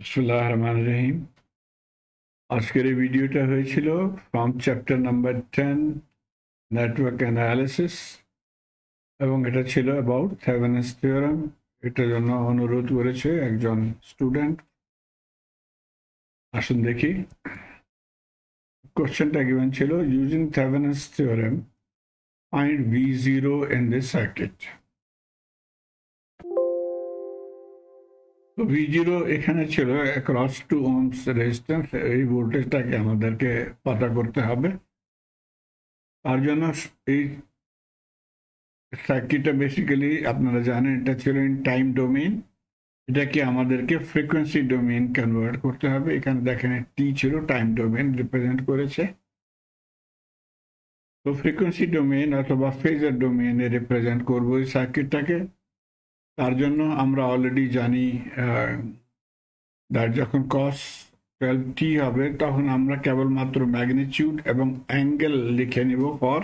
বিসমিল্লাহির রহমানির রহিম। আজকের এই ভিডিওটা হয়েছিল from chapter number 10 network analysis এবং এটা ছিল অ্যাবাউট থেভেনিনস থিওরেম। এটার জন্য অনুরোধ করেছে একজন স্টুডেন্ট। আসুন দেখি। কোশ্চেনটা গিভেন ছিল using Thevenin's theorem find V0 in this circuit. তো V0 এখানে ছিল অ্যাক্রস 2 ohms রেজিস্ট্যান্স। এই ভোল্টেজটাকে আমাদেরকে পতা করতে হবে। তার জন্য এই সার্কিটটা বেসিক্যালি আপনারা জানেন এটা ছিল ইন টাইম ডোমেইন। এটাকে আমাদেরকে ফ্রিকোয়েন্সি ডোমেইন কনভার্ট করতে হবে। এখানে দেখেন টি ছিল টাইম ডোমেইন রিপ্রেজেন্ট করেছে। তো ফ্রিকোয়েন্সি ডোমেইন অথবা ফেজার ডোমেইনে রিপ্রেজেন্ট করবো এই সার্কিটটাকে। তার জন্য আমরা অলরেডি জানি যখন কস 12t হবে তখন আমরা কেবলমাত্র ম্যাগনিটিউড এবং অ্যাঙ্গেল লিখে নিব ফর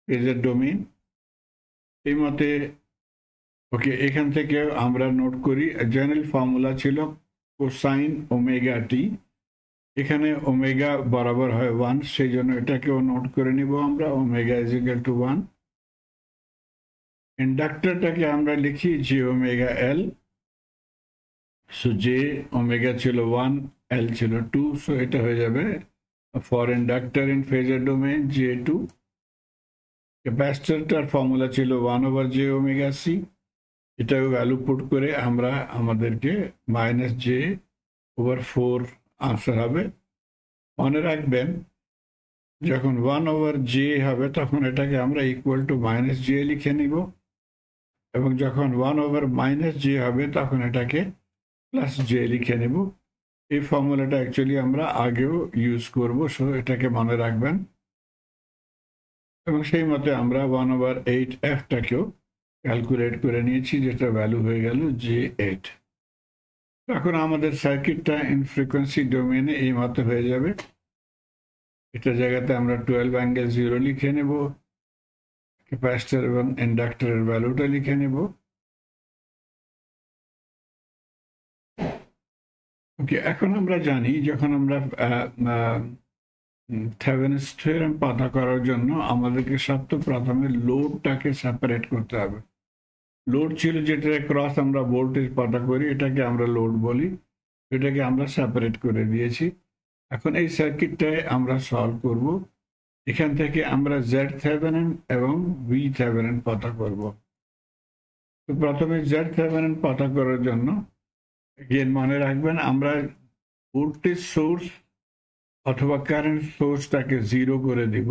ফেজার ডোমেইন। এই মতে ওকে, এখান থেকে আমরা নোট করি জেনারেল ফর্মুলা ছিল কোসাইন ওমেগা টি। এখানে ওমেগা বরাবর হয় 1, সেই জন্য এটাকেও নোট করে নিব আমরা, ওমেগা ইজ ইকুয়াল টু 1। ইন্ডাক্টরটাকে আমরা লিখি j omega L. So j omega ছিল 1, এল ছিল 2, সো এটা হয়ে যাবে for inductor in phasor domain J2। ক্যাপাসিটরটার ফর্মুলা ছিল 1 ওভার জে ওমেগা সি। এটাও ভ্যালু পুট করে আমরা আমাদেরকে -J/4 আনসার হবে। মনে রাখবেন যখন 1 ওভার জে হবে তখন এটাকে আমরা ইকুয়াল টু -J লিখে নিব, এবং যখন 1 ওভার -J হবে তখন এটাকে +J লিখে নিব। এই ফর্মুলাটা অ্যাকচুয়ালি আমরা আগেও ইউজ করব, সো এটাকে মনে রাখবেন। এবং সেই মতে আমরা 1 ওভার 8f-টাকেও ক্যালকুলেট করে নিয়েছি, যেটা ভ্যালু হয়ে গেল J8। এখন আমাদের সার্কিটটা ইন ফ্রিকোয়েন্সি ডোমেইনে এই মতো হয়ে যাবে। এটা জায়গাতে আমরা 12 ∠0 লিখে নেব, ক্যাপাসিটর এবং ইন্ডাক্টরের ভ্যালুটা লিখে নেব। ওকে, এখন আমরা জানি যখন আমরা থেভেনিনস থিওরেম পাতা করার জন্য আমাদেরকে প্রথমে লোডটাকে সেপারেট করতে হবে। লোড ছিল যেটা ক্রস আমরা ভোল্টেজ পাতা করি, এটাকে আমরা লোড বলি। এটাকে আমরা সেপারেট করে দিয়েছি। এখন এই সার্কিটটায় আমরা সলভ করব। এখান থেকে আমরা জেড থেভেনিন এবং ভি থেভেনিন পাতা করব। তো প্রথমে জেড থেভেনিন পাতা করার জন্য মনে রাখবেন আমরা ভোল্টেজ সোর্স অথবা কারেন্ট সোর্সটাকে 0 করে দিব,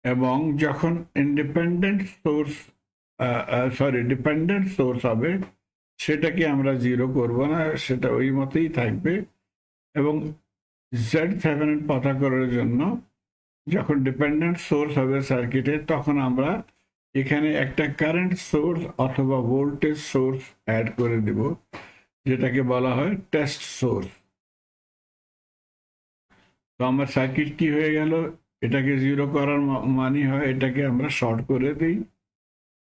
এবং যখন ডিপেন্ডেন্ট সোর্স হবে সেটাকে আমরা 0 করব না, সেটা ওই মতেই থাকবে। এবং জেড থেভেনিন পাতা করার জন্য যখন ডিপেন্ডেন্ট সোর্স হবে সার্কিটে তখন আমরা এখানে একটা কারেন্ট সোর্স অথবা ভোল্টেজ সোর্স অ্যাড করে দিব, যেটাকে বলা হয় টেস্ট সোর্স। তো আমার সার্কিট কি হয়ে গেল, এটাকে 0 করার মানে হয় এটাকে আমরা শর্ট করে দিই।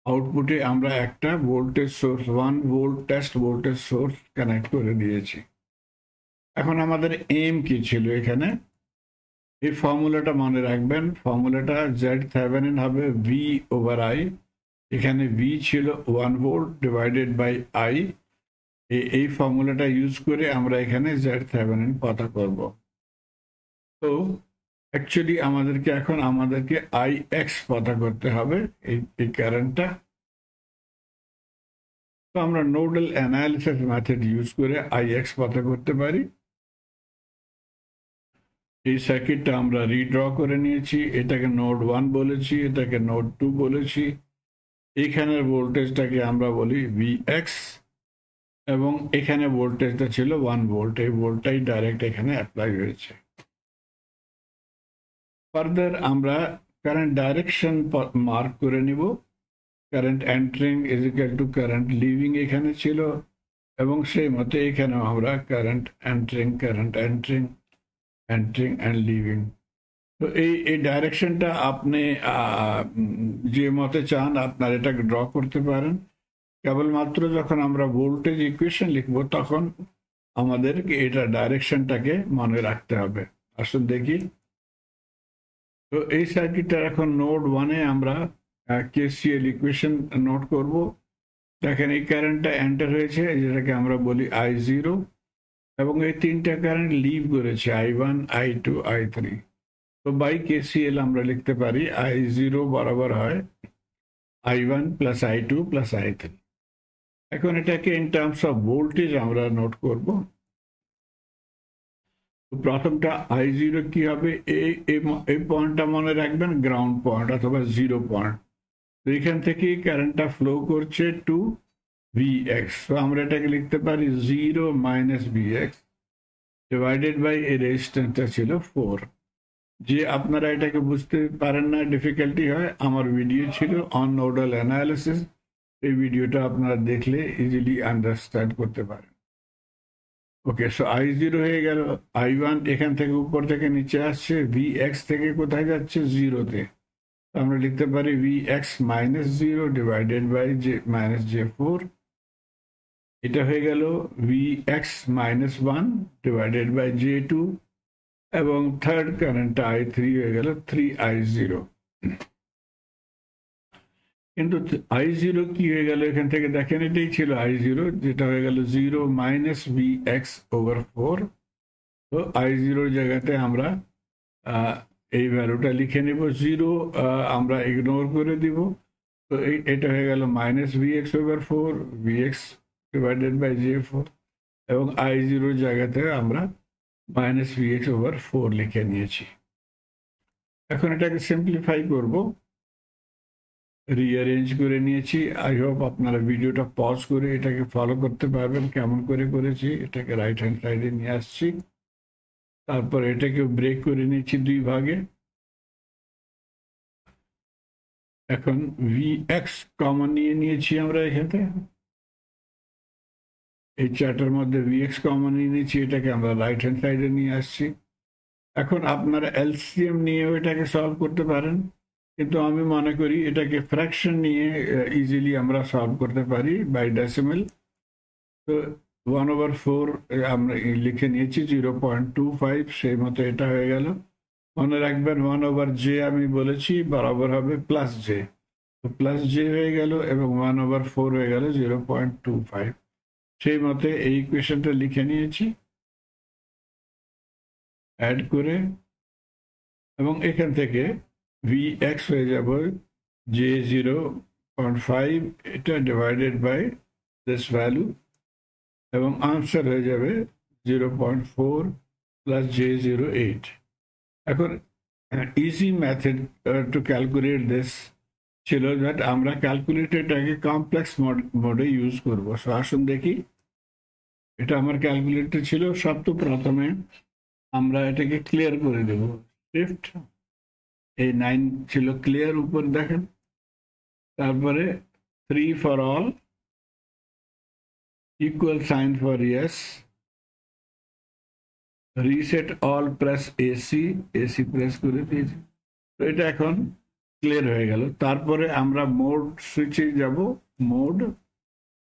আউটপুটে আমরা একটা voltage source 1 volt test voltage source connect করে দিয়েছি। এখন আমাদের এম কি ছিল এখানে, এই ফর্মুলাটা মনে রাখবেন। ফর্মুলাটা জেড থেভেনিন হবে ভি ওভার আই। এখানে ভি ছিল 1 ভোল্ট ডিভাইডেড বাই আই। এই ফর্মুলাটা ইউজ করে আমরা এখানে জেড থেভেনিন পাতা করব। তো অ্যাকচুয়ালি আমাদেরকে আই এক্স পাতা করতে হবে এই কারেন্টটা। তো আমরা নোডাল অ্যানালিসিস মেথড ইউজ করে আই এক্স পাতা করতে পারি। এই সার্কিটটা আমরা রিড্র করে নিয়েছি। এটাকে নোড 1 বলেছি, এটাকে নোড 2 বলেছি। এখানের ভোল্টেজটাকে আমরা বলি Vx, এবং এখানে ভোল্টেজটা ছিল 1 ভোল্ট। এই ভোল্টটাই ডাইরেক্ট এখানে অ্যাপ্লাই হয়েছে। ফার্দার আমরা কারেন্ট ডাইরেকশন মার্ক করে নিব। Current entering is equal two current living এখানে ছিল, এবং সেই মতে এখানেও আমরা কারেন্ট এন্ট্রিং অ্যান্ড লিভিং। তো এই ডাইরেকশনটা আপনি যে মতে চান আপনার এটাকে ড্র করতে পারেন। কেবলমাত্র যখন আমরা ভোল্টেজ ইকুয়েশন লিখবো তখন আমাদেরকে এটা ডাইরেকশনটাকে মনে রাখতে হবে। আসুন দেখি। তো এই সার্কিটটার এখন নোড 1-এ আমরা কেসিএল ইকুয়েশন নোট করব। দেখেন এই কারেন্টটা এন্টার হয়েছে, যেটাকে আমরা বলি I0, এবং এই তিনটা কারেন্ট লিভ করেছে I1, I2, I3। তো বাই কেসিএল আমরা লিখতে পারি I0 বরাবর হয় I1 plus I2 plus I3। এখন এটাকে ইন টার্মস অফ ভোল্টেজ আমরা নোট করব। প্রথমটা I0 কি হবে, এই পয়েন্টটা মনে রাখবেন গ্রাউন্ড পয়েন্ট অথবা 0 পয়েন্ট। তো এখান থেকে কারেন্টটা ফ্লো করছে টু Vx। তো আমরা এটাকে লিখতে পারি 0 মাইনাস Vx ডিভাইডেড বাই এই রেজিস্ট্যান্সটা ছিল 4। যে আপনারা এটাকে বুঝতে পারেন না, ডিফিকাল্টি হয়, আমার ভিডিও ছিল অন নোডাল অ্যানালিসিস, এই ভিডিওটা আপনারা দেখলে ইজিলি আন্ডারস্ট্যান্ড করতে পারেন। ওকে, সো I0 হয়ে গেল। I1 এখান থেকে উপর থেকে নিচে আসছে, Vx থেকে কোথায় যাচ্ছে, 0-তে। আমরা লিখতে পারি Vx minus 0 divided by minus J4। এটা হয়ে গেল Vx minus 1 divided by J2, এবং থার্ড কারেন্টটা I3 হয়ে গেল 3I0। কিন্তু I0 কি হয়ে গেল এখান থেকে দেখেন, এটাই ছিল I0, যেটা হয়ে গেল 0 মাইনাস Vx ওভার 4। তো I0 জায়গাতে আমরা এই ভ্যালুটা লিখে নেব, 0 আমরা ইগনোর করে দিব। তো এটা হয়ে গেল minus Vx over 4, Vx divided by J4, এবং I0 জায়গাতে আমরা মাইনাস Vx ওভার 4 লিখে নিয়েছি। এখন এটাকে সিম্পলিফাই করব, রিঅ্যারেঞ্জ করে নিয়েছি। আই হোপ আপনারা ভিডিওটা পজ করে এটাকে ফলো করতে পারবেন কেমন করে করেছি। এটাকে রাইট হ্যান্ড সাইডে নিয়ে আসছি, তারপর এটাকে ব্রেক করে নিয়েছি 2 ভাগে। এখন Vx কমন নিয়ে নিয়েছি আমরা এখান থেকে, এই চার্টের মধ্যে Vx কমন নিয়ে নিয়েছি, এটাকে আমরা রাইট হ্যান্ড সাইডে নিয়ে আসছি। এখন আপনারা এলসিএম নিয়েও এটাকে সলভ করতে পারেন, কিন্তু আমি মনে করি এটাকে ফ্র্যাকশন নিয়ে ইজিলি আমরা সলভ করতে পারি বাই ডেসিমেল। তো 1/4 আমরা লিখে নিয়েছি 0.25, সেই মতো এটা হয়ে গেল। মনে রাখবেন 1/j আমি বলেছি বরাবর হবে প্লাস জে, তো প্লাস জে হয়ে গেল, এবং 1/4 হয়ে গেল 0.25। সেই মতো এই ইকুয়েশনটা লিখে নিয়েছি অ্যাড করে, এবং এখান থেকে Vx হয়ে যাবে J0.5, এটা ডিভাইডেড বাই দিস ভ্যালু, এবং আনসার হয়ে যাবে 0.4 প্লাস J08। এখন easy method to calculate this ছিল দ্যাট আমরা ক্যালকুলেটরটাকে কমপ্লেক্স মোডে ইউজ করবো। সো আসুন দেখি, এটা আমার ক্যালকুলেটর ছিল। সবচেয়ে প্রথমে আমরা এটাকে ক্লিয়ার করে দেব, শিফট এই 9 ছিল ক্লিয়ার উপর দেখেন, তারপরে 3 for all, equal sign for yes, reset all press AC press করে দিয়েছি। তো এটা এখন ক্লিয়ার হয়ে গেল। তারপরে আমরা মোড সুইচে যাব, মোড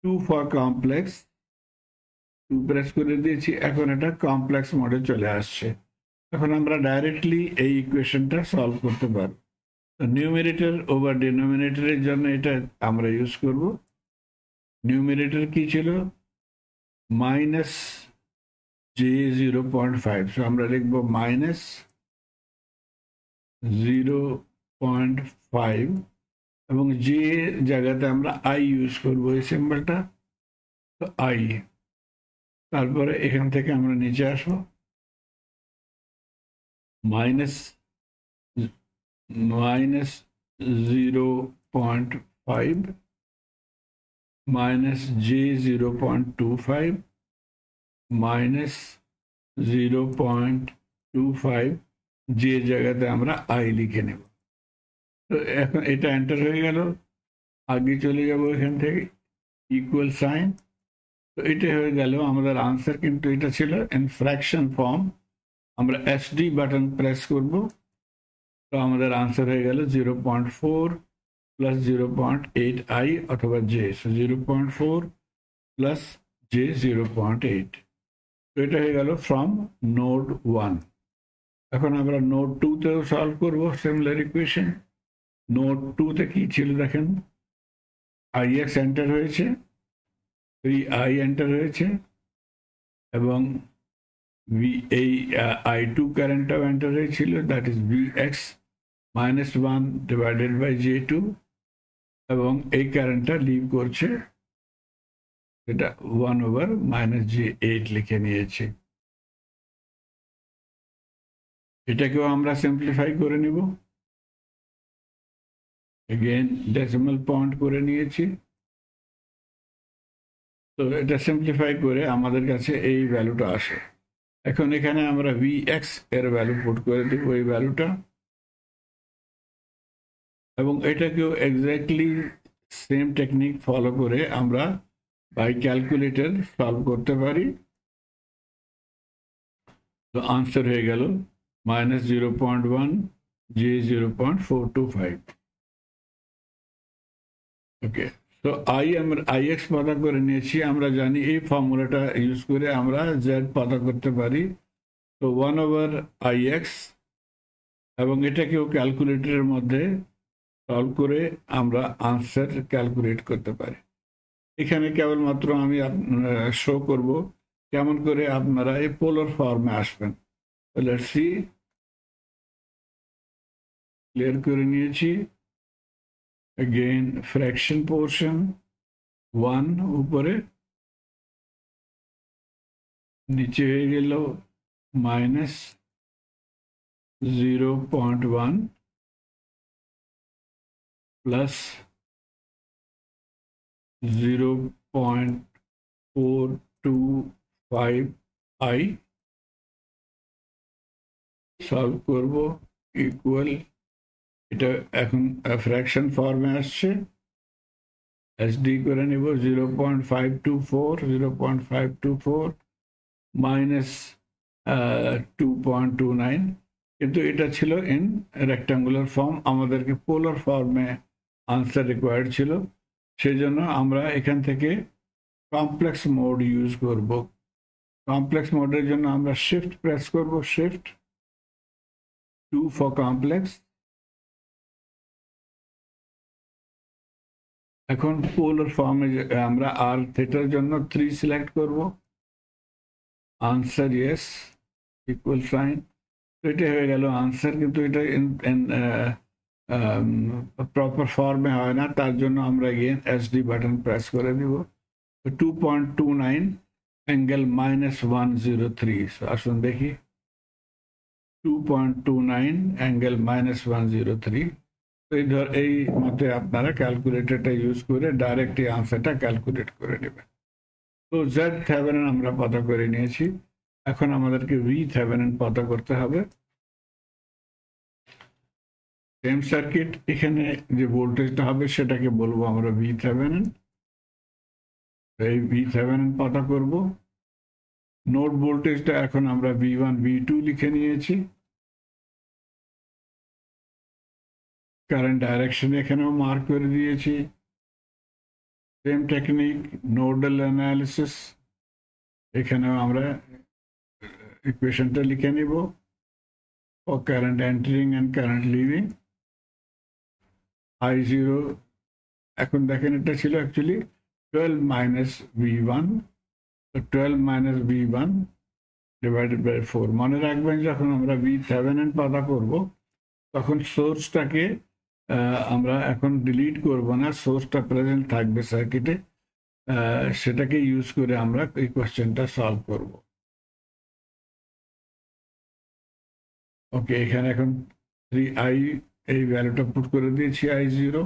2 ফর কমপ্লেক্স, 2 প্রেস করে দিয়েছি। এখন এটা কমপ্লেক্স মোডে চলে আসছে। এখন আমরা ডাইরেক্টলি এই ইকুয়েশনটা সলভ করতে পারব। নিউমেরেটর ওভার ডিনোমিনেটরের জন্য এটা আমরা ইউজ করব। নিউমেরেটর কি ছিল, মাইনাস J0.5, সো আমরা লিখব মাইনাস 0.5, এবং যে জায়গাতে আমরা আই ইউজ করব এই সিম্বলটা, তো আই। তারপরে এখান থেকে আমরা নিচে আসবো, মাইনাস 0.5 মাইনাস J0.25 মাইনাস 0.25, যে জায়গাতে আমরা আই লিখে নেব। তো এখন এটা এন্টার হয়ে গেল, আগে চলে যাব এখান থেকে ইকুয়াল সাইন। তো এটা হয়ে গেল আমাদের আনসার, কিন্তু এটা ছিল ইন ফ্র্যাকশন ফর্ম। আমরা এসডি বাটন প্রেস করব, তো আমাদের আনসার হয়ে গেল 0.4 প্লাস 0.8 আই অথবা জে, সো 0.4 প্লাস জে 0.8। তো এটা হয়ে গেল ফ্রম নোড 1। এখন আমরা নোড 2তেও সলভ করব সিমিলার ইকুয়েশন। নোড 2তে কি ছিল দেখেন, ix এন্টার হয়েছে, 3i এন্টার হয়েছে, এবং এই i2 কারেন্টটাও এন্টার হয়েছিল, that is vx -1 divided by j2, এবং এই কারেন্টটা লিভ করছে, এটা 1/-j8 লিখে নিয়েছি। এটাকেও আমরা সিম্পলিফাই করে নিব, এগেইন ডেসিমাল পয়েন্ট করে নিয়েছি। তো এটা সিম্পলিফাই করে আমাদের কাছে এই ভ্যালুটা আসে। এখন এখানে আমরা vx এর ভ্যালু পুট করে দিব, এই ভ্যালুটা, এবং এটাকেও এক্স্যাক্টলি সেম টেকনিক ফলো করে আমরা বাই ক্যালকুলেটর সলভ করতে পারি। তো আনসার হয়ে গেল -0.1 j 0.425। ওকে, তো আমরা ix পতা করে নিয়েছি। আমরা জানি এই ফর্মুলাটা ইউজ করে আমরা z পতা করতে পারি। তো 1/ix, এবং এটাকেও ক্যালকুলেটরের মধ্যে সলভ করে আমরা আনসার ক্যালকুলেট করতে পারি। এখানে কেবলমাত্র আমি শো করব কেমন করে আপনারা এই পোলার ফর্মে আসবেন। লেটস সি, ক্লিয়ার করে নিয়েছি। अगेन फ्रैक्शन पोर्शन 1 ऊपरे, नीचे হয়ে গেল -0.1 प्लस 0.425 i সলভ করব, ইকুয়াল, এটা এখন ফ্র্যাকশন ফর্মে আসছে, এসডি করে নিব 0.524 মাইনাস 2.29, কিন্তু এটা ছিল ইন রেক্টাঙ্গুলার ফর্ম, আমাদেরকে পোলার ফর্মে আনসার রিকোয়ার্ড ছিল, সেজন্য আমরা এখান থেকে কমপ্লেক্স মোড ইউজ করব। কমপ্লেক্স মোডের জন্য আমরা শিফট প্রেস করব, শিফট 2 ফর কমপ্লেক্স। এখন পোলার ফর্মে আমরা আর থিটার জন্য 3 সিলেক্ট করব, আনসার ইয়েস, ইকুয়াল সাইন। তো এটা হয়ে গেল আনসার, কিন্তু এটা প্রপার ফর্মে হয় না, তার জন্য আমরা এগেইন এসডি বাটন প্রেস করে দিব। 2.29 অ্যাঙ্গেল -103, আসুন দেখি, 2.29 অ্যাঙ্গেল -103। এই মতে আপনারা ক্যালকুলেটরটা ইউজ করে ডাইরেক্ট এই আনসারটা ক্যালকুলেট করে নেবেন। তো জেড থেভেনিন আমরা পতা করে নিয়েছি, এখন আমাদেরকে ভি থেভেনিন পতা করতে হবে। সেম সার্কিট, এখানে যে ভোল্টেজটা হবে সেটাকে বলবো আমরা ভি থেভেনিন। এই ভি থেভেনিন পতা করব। নোড ভোল্টেজটা এখন আমরা V1 V2 লিখে নিয়েছি। কারেন্ট ডাইরেকশন এখানেও মার্ক করে দিয়েছি। সেম টেকনিক, নোডাল অ্যানালিসিস, এখানেও আমরা ইকুয়েশনটা লিখে নিব, for current entering and current leaving. I0, এখন দেখেন এটা ছিল actually 12 minus V1, 12 minus V1 by বাই 4। মনে রাখবেন যখন আমরা ভি থেভেনিন পতা করব তখন সোর্সটাকে আমরা এখন ডিলিট করব না, সোর্সটা প্রেজেন্ট থাকবে সার্কিটে, সেটাকে ইউজ করে আমরা এই কোশ্চেনটা সলভ করব। ওকে, এখানে এখন 3i এই ভ্যালুটা পুট করে দিয়েছি, I0।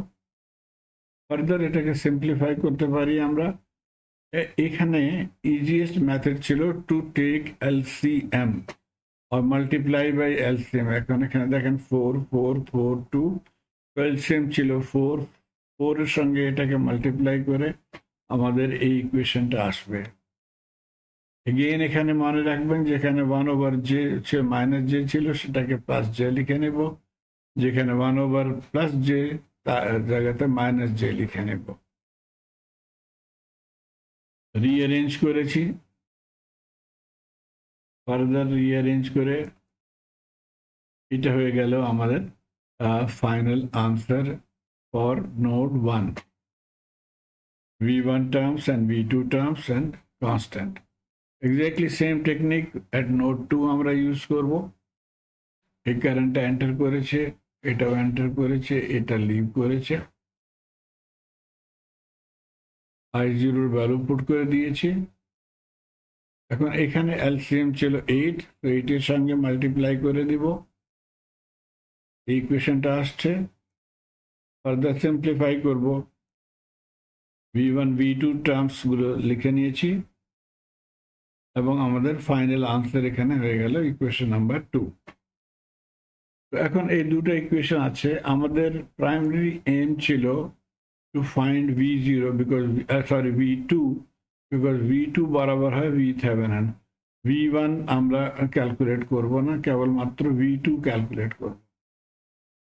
ফার্দার এটাকে সিম্পলিফাই করতে পারি আমরা। এখানে ইজিয়েস্ট মেথড ছিল to take LCM or multiply by LCM। এখন এখানে দেখেন 4 4 4 2, LCM ছিল 4, 4 এর সঙ্গে এটাকে মাল্টিপ্লাই করে আমাদের এই ইকুয়েশনটা আসবে। এগেইন এখানে মনে রাখবেন যেখানে 1/j মাইনাস j ছিল সেটাকে প্লাস j লিখে নেব, যেখানে 1/+j তার জায়গাতে মাইনাস জে লিখে নেব। রিঅ্যারেঞ্জ করেছি, ফার্দার রিঅ্যারেঞ্জ করে এটা হয়ে গেল আমাদের final answer for node 1, V1 terms and V2 terms and constant. Exactly same technique at node 2 আমরা ইউজ করব। এই কারেন্টটা এন্টার করেছে, এটাও এন্টার করেছে, এটা লিভ করেছে, I0 এর ভ্যালু পুট করে দিয়েছি। এখন এখানে এলসিএম ছিল 8, তো 8 এর সঙ্গে মাল্টিপ্লাই করে দিব, এই ইকুয়েশনটা আসছে। ফার্দার সিম্পলিফাই করব, V1 V2 টার্মস গুলো লিখে নিয়েছি এবং আমাদের ফাইনাল আনসার এখানে হয়ে গেল ইকুয়েশন নাম্বার 2। তো এখন এই দুটো ইকুয়েশন আছে, আমাদের প্রাইমারি এম ছিল to find V0 because V2 because V2 বরাবর হয় V-Thevenin, V1 আমরা ক্যালকুলেট করব না, কেবলমাত্র V2 ক্যালকুলেট করব।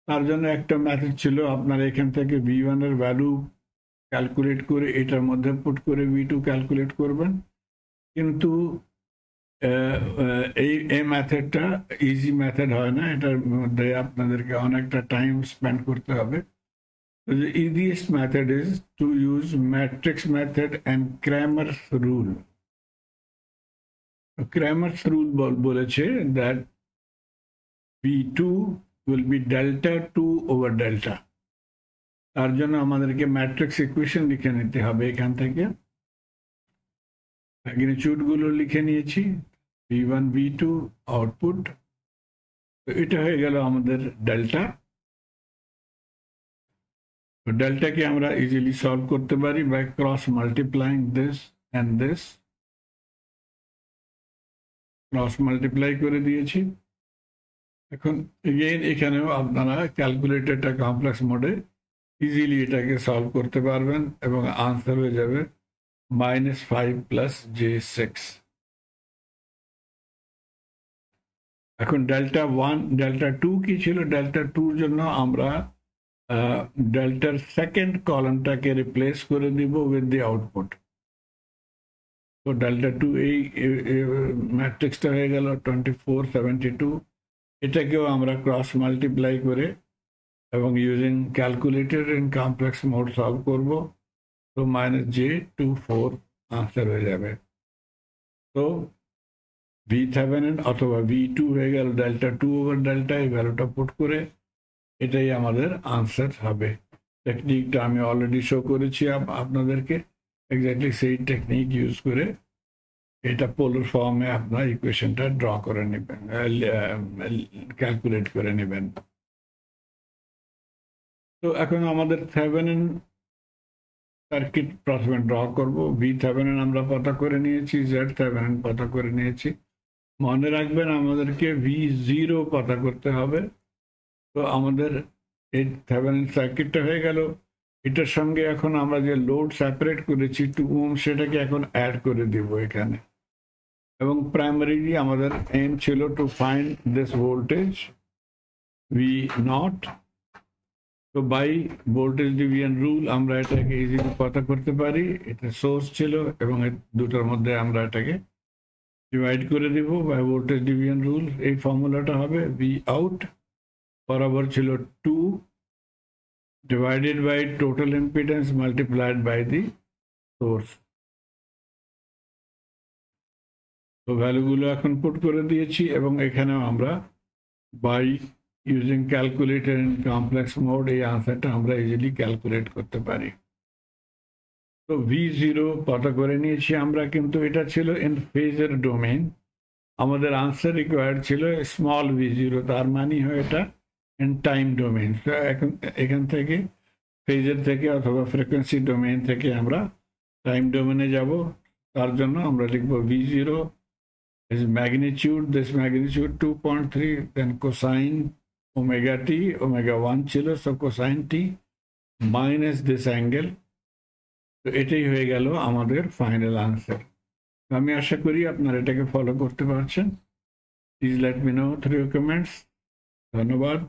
তার জন্য একটা মেথড ছিল, আপনারা এখান থেকে V1 এর ভ্যালু ক্যালকুলেট করে এটার মধ্যে পুট করে V2 ক্যালকুলেট করবেন। কিন্তু এই মেথডটা ইজি মেথড হয় না, এটার মধ্যে আপনাদেরকে অনেকটা টাইম স্পেন্ড করতে হবে। The easiest method is to use matrix method and Cramer's rule. Cramer's rule বলেছে that V2 will be delta 2 over delta। তার জন্য আমাদেরকে ম্যাট্রিক্স ইকুয়েশন লিখে নিতে হবে। এখান থেকে ম্যাগনিটিউড গুলো লিখে নিয়েছি, V1 V2 আউটপুট, তো এটা হয়ে গেল আমাদের ডেল্টা। ডেল্টাকে আমরা ইজিলি সলভ করতে পারি by cross multiplying this and this. Cross multiply করে দিয়েছি। এখন এগেইন এখানেও আপনারা ক্যালকুলেটরটা কমপ্লেক্স মোডে ইজিলি এটাকে সলভ করতে পারবেন এবং আনসার হয়ে যাবে -5 + j6। এখন ডেল্টা 1 ডেল্টা 2 কি ছিল? ডেল্টা 2 জন্য আমরা ডেল্টার সেকেন্ড কলামটাকে রিপ্লেস করে দিব উইথ দি আউটপুট। তো ডেল্টা 2 এই ম্যাট্রিক্সটা হয়ে গেল 24 72। এটাকেও আমরা ক্রস মাল্টিপ্লাই করে এবং using calculator in complex mode solve করব, তো -j24 আনসার হয়ে যাবে। তো V-Thevenin অথবা V2 হয়ে গেল ডেল্টা 2 ওভার ডেল্টা, এই ভ্যালুটা পুট করে এটাই আমাদের আনসার হবে। টেকনিকটা আমি অলরেডি শো করেছি আপনাদেরকে, এক্স্যাক্টলি সেই টেকনিক ইউজ করে এটা পোলার ফর্মে আপনার ইকুয়েশনটা ড্র করে নেবেন, ক্যালকুলেট করে নেবেন। তো এখন আমাদের থেভেনিন সার্কিট প্রথমে ড্র করব। V-Thevenin আমরা পতা করে নিয়েছি, Z-Thevenin পতা করে নিয়েছি। মনে রাখবেন আমাদেরকে V0 পতা করতে হবে। তো আমাদের এই থেভেনিন সার্কিটটা হয়ে গেল। এটার সঙ্গে এখন আমরা যে লোড সেপারেট করেছি 2 ওহম, সেটাকে এখন অ্যাড করে দিব এখানে। এবং প্রাইমারিলি আমাদের এম ছিল to find this voltage V0। তো বাই ভোল্টেজ ডিভিশন রুল আমরা এটাকে ইজিলি পতা করতে পারি। এটা সোর্স ছিল এবং দুটোর মধ্যে আমরা এটাকে ডিভাইড করে দিব বাই ভোল্টেজ ডিভিশন রুল। এই ফর্মুলাটা হবে V out বরাবর ছিল 2 divided by total impedance multiplied by the source। তো ভ্যালুগুলো এখন পুট করে দিয়েছি এবং এখানেও আমরা by using calculator in complex mode এই আনসারটা আমরা ইজিলি ক্যালকুলেট করতে পারি। তো V0 পতা করে নিয়েছি আমরা, কিন্তু এটা ছিল ইন ফেজার ডোমেইন। আমাদের আনসার রিকোয়ার্ড ছিল স্মল V0, তার মানে হয় এটা ইন টাইম ডোমেইন। এখন এখান থেকে ফেজার থেকে অথবা ফ্রিকোয়েন্সি ডোমেইন থেকে আমরা টাইম ডোমেইনে যাব। তার জন্য আমরা লিখব V0 is magnitude, this magnitude 2.3, then cosine omega t, omega 1 ছিল, so cosine t minus this angle। তো এটাই হয়ে গেল আমাদের ফাইনাল আনসার। আমি আশা করি আপনারা এটাকে ফলো করতে পারছেন। Please let me no through comments. ধন্যবাদ।